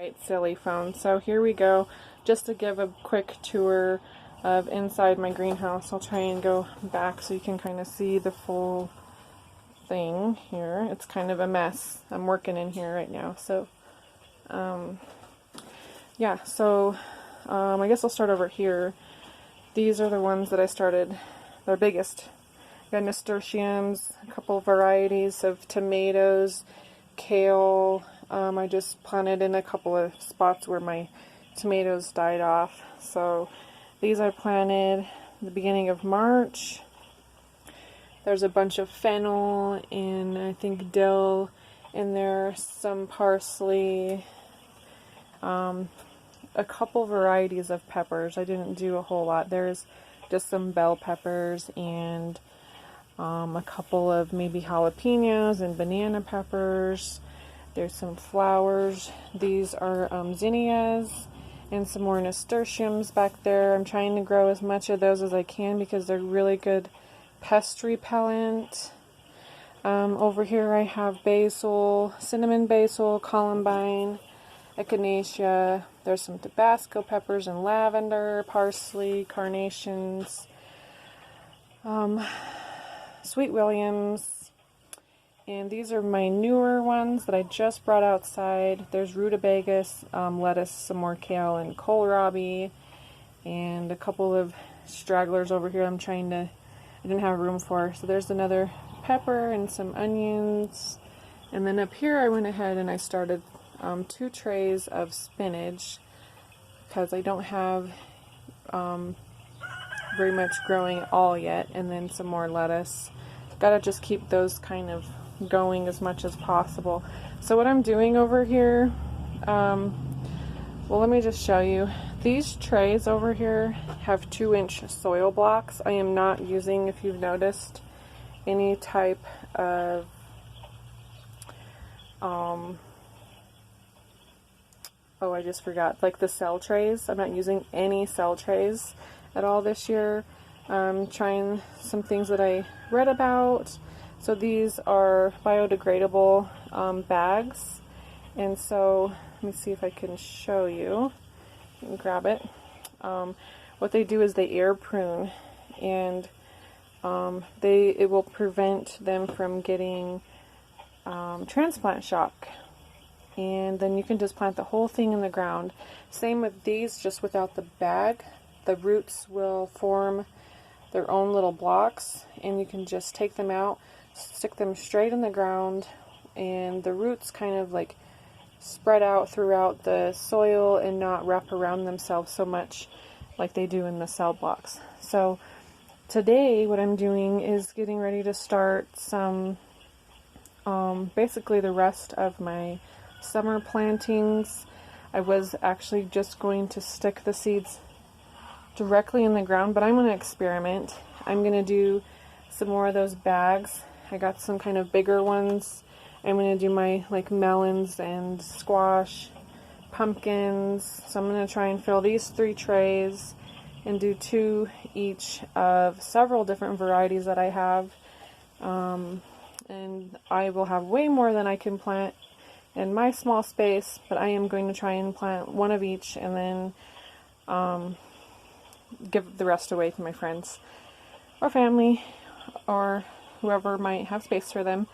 Right, silly phone. So here we go. Just to give a quick tour of inside my greenhouse. I'll try and go back so you can kind of see the full thing here. It's kind of a mess. I'm working in here right now. So, yeah, so I guess I'll start over here. These are the ones that I started. They're biggest. Got nasturtiums, a couple varieties of tomatoes, kale. I just planted in a couple of spots where my tomatoes died off. So these I planted the beginning of March. There's a bunch of fennel and I think dill in there, some parsley, a couple varieties of peppers. I didn't do a whole lot. There's just some bell peppers and a couple of maybe jalapenos and banana peppers. There's some flowers. These are zinnias and some more nasturtiums back there. I'm trying to grow as much of those as I can because they're really good pest repellent. Over here I have basil, cinnamon basil, columbine, echinacea. There's some Tabasco peppers and lavender, parsley, carnations, Sweet Williams, and these are my newer ones that I just brought outside. There's rutabagas, lettuce, some more kale and kohlrabi, and a couple of stragglers over here I didn't have room for. So there's another pepper and some onions, and then up here I went ahead and I started 2 trays of spinach because I don't have very much growing at all yet, and then some more lettuce. Gotta just keep those kind of going as much as possible. So what I'm doing over here, well, let me just show you. These trays over here have 2-inch soil blocks. I am not using, if you've noticed, any type of oh, I just forgot, like the cell trays. I'm not using any cell trays at all this year. Trying some things that I read about. So these are biodegradable bags, and so let me see if I can show you. You can grab it. What they do is they air prune, and it will prevent them from getting transplant shock. And then you can just plant the whole thing in the ground. Same with these, just without the bag. The roots will form their own little blocks, and you can just take them out, stick them straight in the ground, and the roots kind of like spread out throughout the soil and not wrap around themselves so much like they do in the cell blocks. So today what I'm doing is getting ready to start some basically the rest of my summer plantings. I was actually just going to stick the seeds directly in the ground, but I'm going to experiment. I'm going to do some more of those bags. I got some kind of bigger ones. I'm going to do my like melons and squash, pumpkins. So I'm going to try and fill these 3 trays and do 2 each of several different varieties that I have. And I will have way more than I can plant in my small space, but I am going to try and plant 1 of each and then give the rest away to my friends or family or whoever might have space for them.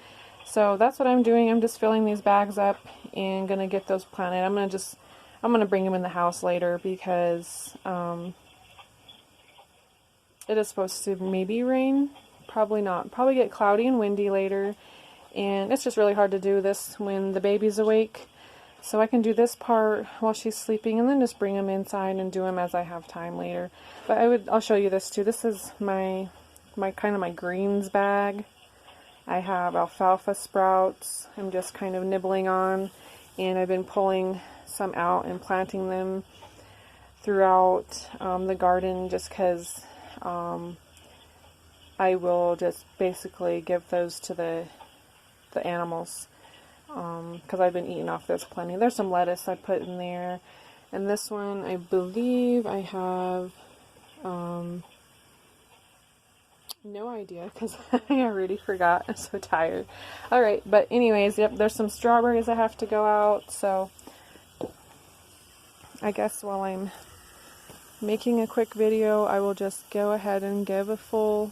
So that's what I'm doing. I'm just filling these bags up and gonna get those planted. I'm gonna bring them in the house later because it is supposed to maybe rain, probably not, probably get cloudy and windy later, and it's just really hard to do this when the baby's awake. So I can do this part while she's sleeping and then just bring them inside and do them as I have time later. But I'll show you this too. This is my kind of my greens bag. I have alfalfa sprouts I'm just kind of nibbling on, and I've been pulling some out and planting them throughout the garden just because I will just basically give those to the animals. Because I've been eating off this plenty. There's some lettuce I put in there, and this one I believe I have no idea because I already forgot. I'm so tired. Alright, but anyways, yep, there's some strawberries that have to go out, so I guess while I'm making a quick video, I will just go ahead and give a full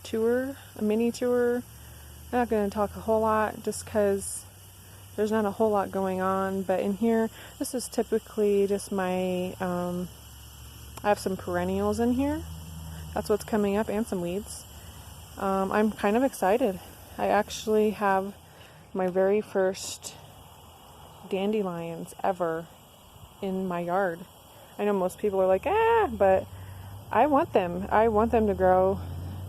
tour, a mini tour. I'm not going to talk a whole lot just because there's not a whole lot going on, but in here, this is typically just my, I have some perennials in here. That's what's coming up, and some weeds. I'm kind of excited. I actually have my very first dandelions ever in my yard. I know most people are like, but I want them. I want them to grow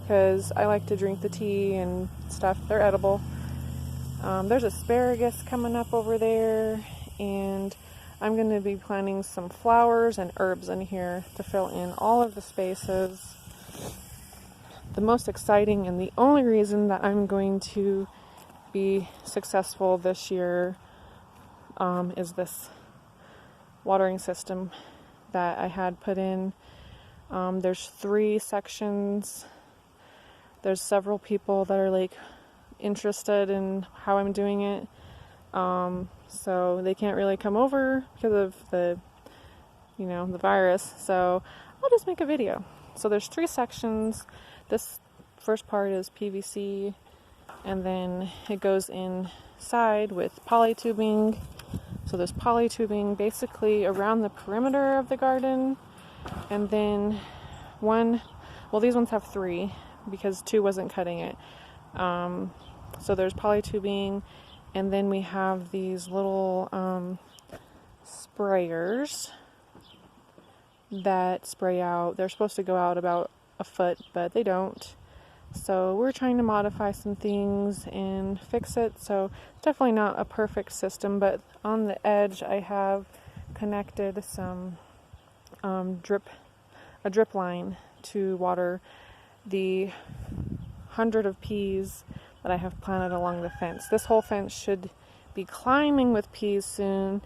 because I like to drink the tea and stuff. They're edible. There's asparagus coming up over there, and I'm going to be planting some flowers and herbs in here to fill in all of the spaces. The most exciting and the only reason that I'm going to be successful this year is this watering system that I had put in. There's 3 sections. There's several people that are like interested in how I'm doing it. So they can't really come over because of the virus. So I'll just make a video. So there's 3 sections. This first part is PVC, and then it goes inside with polytubing. So there's polytubing basically around the perimeter of the garden, and then these ones have 3 because 2 wasn't cutting it. So there's polytubing, and then we have these little sprayers that spray out. They're supposed to go out about a foot, but they don't. So we're trying to modify some things and fix it. So it's definitely not a perfect system, but on the edge I have connected some a drip line to water the 100 of peas that I have planted along the fence. This whole fence should be climbing with peas soon,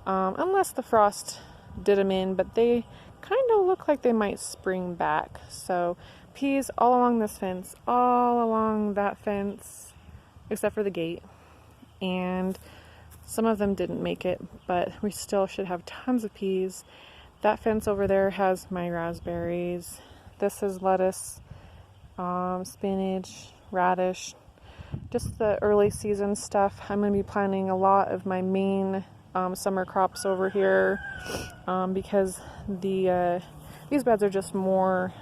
unless the frost did them in, but they kind of look like they might spring back. So peas all along this fence, all along that fence, except for the gate. And some of them didn't make it, but we still should have tons of peas. That fence over there has my raspberries. This is lettuce, spinach, radish, just the early season stuff. I'm going to be planting a lot of my main summer crops over here because these beds are just more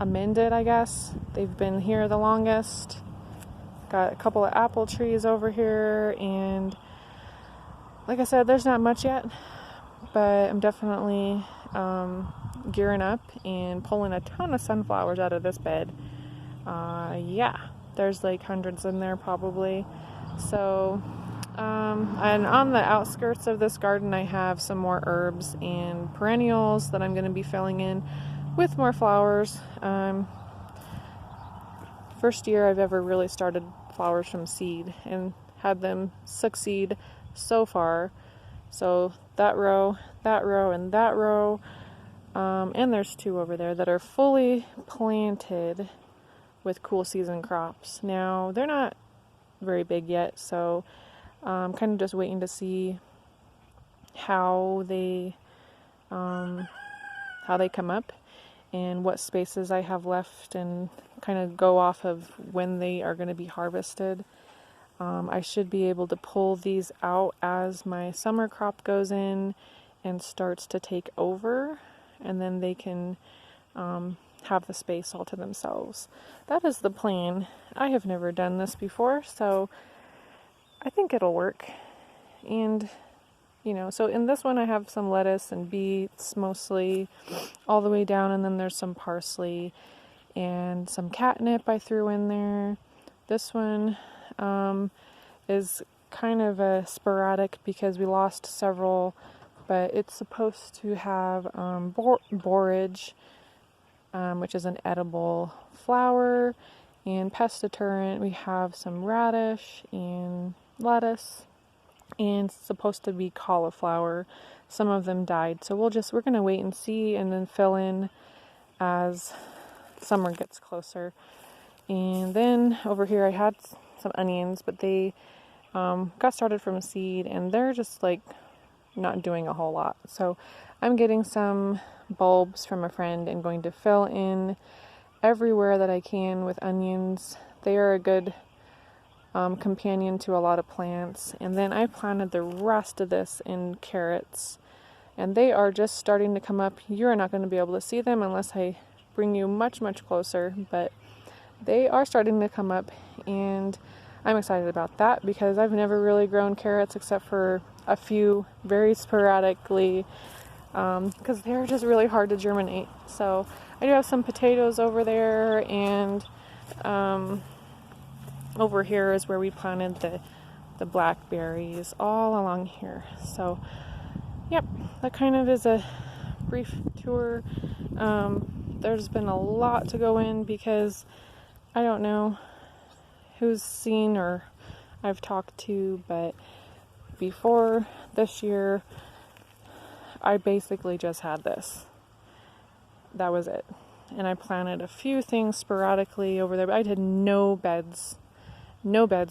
amended, I guess. They've been here the longest. Got a couple of apple trees over here, and like I said, there's not much yet, but I'm definitely gearing up and pulling a ton of sunflowers out of this bed. There's like hundreds in there probably. So and on the outskirts of this garden I have some more herbs and perennials that I'm going to be filling in with more flowers. First year I've ever really started flowers from seed and had them succeed so far. So that row, and that row, and there's 2 over there that are fully planted with cool season crops. Now they're not very big yet, so I'm kind of just waiting to see how they come up and what spaces I have left, and kind of go off of when they are going to be harvested. I should be able to pull these out as my summer crop goes in and starts to take over, and then they can have the space all to themselves. That is the plan. I have never done this before, so I think it'll work. And so in this one I have some lettuce and beets mostly all the way down, and then there's some parsley and some catnip I threw in there. This one is kind of a sporadic because we lost several, but it's supposed to have borage, which is an edible flower, and pest deterrent. We have some radish and lettuce, and it's supposed to be cauliflower. Some of them died, so we're going to wait and see, and then fill in as summer gets closer. And then over here I had some onions, but they got started from seed, and they're just like not doing a whole lot. So I'm getting some bulbs from a friend and going to fill in everywhere that I can with onions. They are a good companion to a lot of plants. And then I planted the rest of this in carrots, and they are just starting to come up. You're not going to be able to see them unless I bring you much closer, but they are starting to come up, and I'm excited about that because I've never really grown carrots except for a few very sporadically, because they're just really hard to germinate. So I do have some potatoes over there, and over here is where we planted the blackberries all along here. So yep, that kind of is a brief tour. There's been a lot to go in because I don't know who's seen or I've talked to, but before this year, I basically just had this. That was it. And I planted a few things sporadically over there, but I did no beds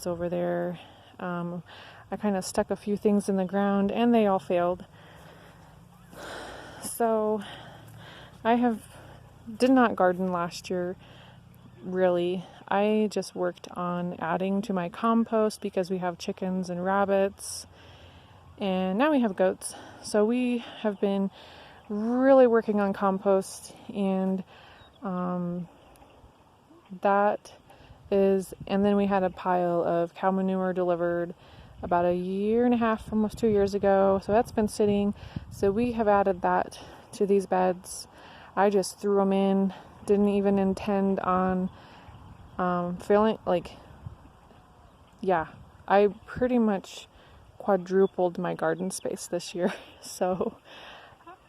over there. I kind of stuck a few things in the ground and they all failed. So I did not garden last year, really. I just worked on adding to my compost because we have chickens and rabbits, and now we have goats. So we have been really working on compost, and and then we had a pile of cow manure delivered about a year and a half, almost 2 years ago. So that's been sitting. So we have added that to these beds. I just threw them in, didn't even intend on filling, I pretty much quadrupled my garden space this year. So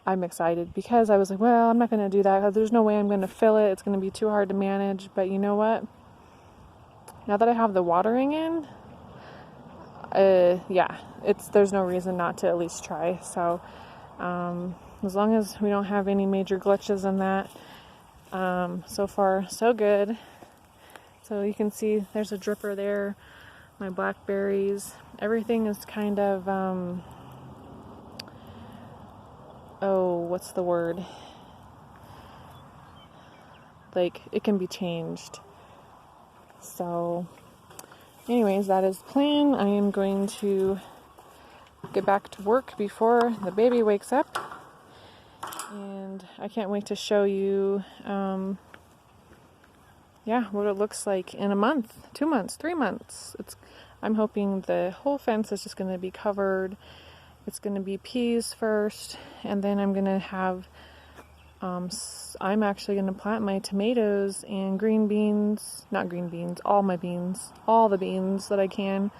I'm excited because I was like, well, I'm not going to do that. There's no way I'm going to fill it. It's going to be too hard to manage. But you know what? Now that I have the watering in, there's no reason not to at least try. So as long as we don't have any major glitches in that, so far so good. So you can see there's a dripper there, my blackberries, everything is kind of what's the word, like it can be changed. So anyways, that is the plan. I am going to get back to work before the baby wakes up, and I can't wait to show you what it looks like in a month, 2 months, 3 months. I'm hoping the whole fence is just going to be covered. It's going to be peas first, and then I'm going to have I'm actually going to plant my tomatoes and all the beans that I can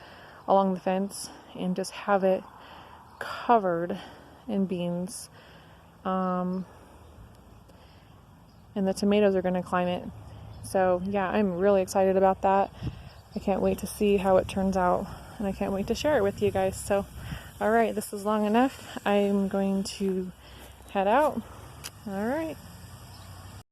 along the fence, and just have it covered in beans. And the tomatoes are going to climb it. So yeah, I'm really excited about that. I can't wait to see how it turns out, and I can't wait to share it with you guys. So all right, this is long enough. I'm going to head out. All right.